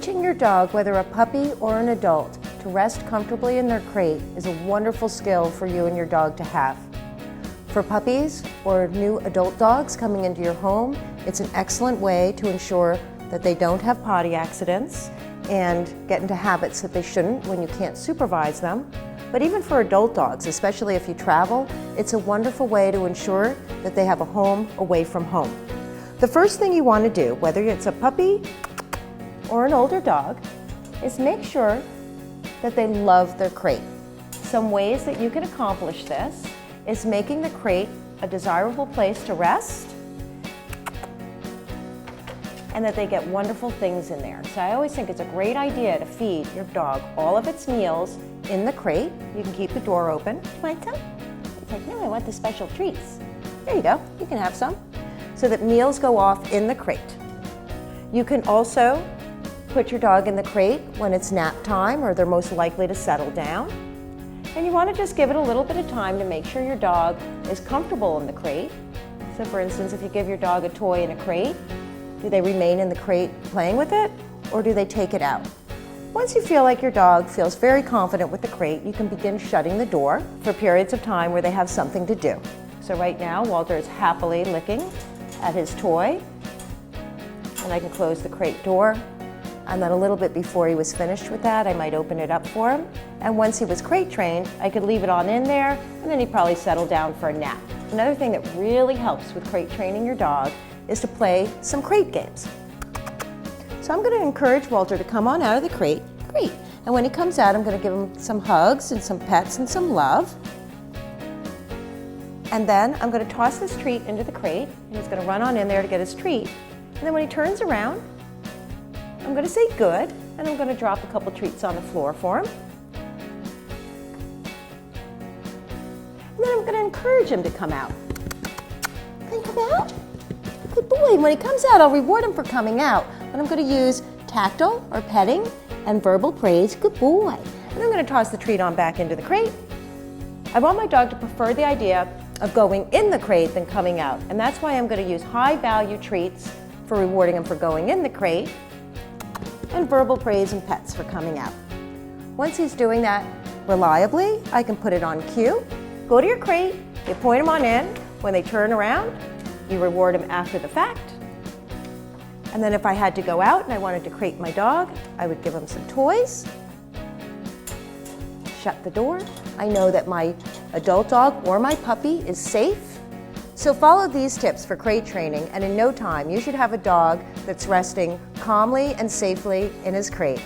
Teaching your dog, whether a puppy or an adult, to rest comfortably in their crate is a wonderful skill for you and your dog to have. For puppies or new adult dogs coming into your home, it's an excellent way to ensure that they don't have potty accidents and get into habits that they shouldn't when you can't supervise them. But even for adult dogs, especially if you travel, it's a wonderful way to ensure that they have a home away from home. The first thing you want to do, whether it's a puppy or an older dog, is make sure that they love their crate. Some ways that you can accomplish this is making the crate a desirable place to rest and that they get wonderful things in there. So I always think it's a great idea to feed your dog all of its meals in the crate. You can keep the door open. Want some? It's like, no, I want the special treats. There you go, you can have some. So that meals go off in the crate. You can also put your dog in the crate when it's nap time or they're most likely to settle down. And you want to just give it a little bit of time to make sure your dog is comfortable in the crate. So for instance, if you give your dog a toy in a crate, do they remain in the crate playing with it or do they take it out? Once you feel like your dog feels very confident with the crate, you can begin shutting the door for periods of time where they have something to do. So right now, Walter is happily licking at his toy, and I can close the crate door. And then a little bit before he was finished with that, I might open it up for him. And once he was crate trained, I could leave it on in there, and then he'd probably settle down for a nap. Another thing that really helps with crate training your dog is to play some crate games. So I'm going to encourage Walter to come on out of the crate. Great. And when he comes out, I'm going to give him some hugs and some pets and some love. And then I'm going to toss this treat into the crate, and he's going to run on in there to get his treat. And then when he turns around, I'm going to say good, and I'm going to drop a couple treats on the floor for him. And then I'm going to encourage him to come out. Can you come out? Good boy. And when he comes out, I'll reward him for coming out. And I'm going to use tactile or petting and verbal praise. Good boy. And I'm going to toss the treat on back into the crate. I want my dog to prefer the idea of going in the crate than coming out. And that's why I'm going to use high value treats for rewarding him for going in the crate, and verbal praise and pets for coming out. Once he's doing that reliably, I can put it on cue. Go to your crate, you point him on in. When they turn around, you reward him after the fact. And then if I had to go out and I wanted to crate my dog, I would give him some toys, shut the door. I know that my adult dog or my puppy is safe. So follow these tips for crate training, and in no time, you should have a dog that's resting calmly and safely in his crate.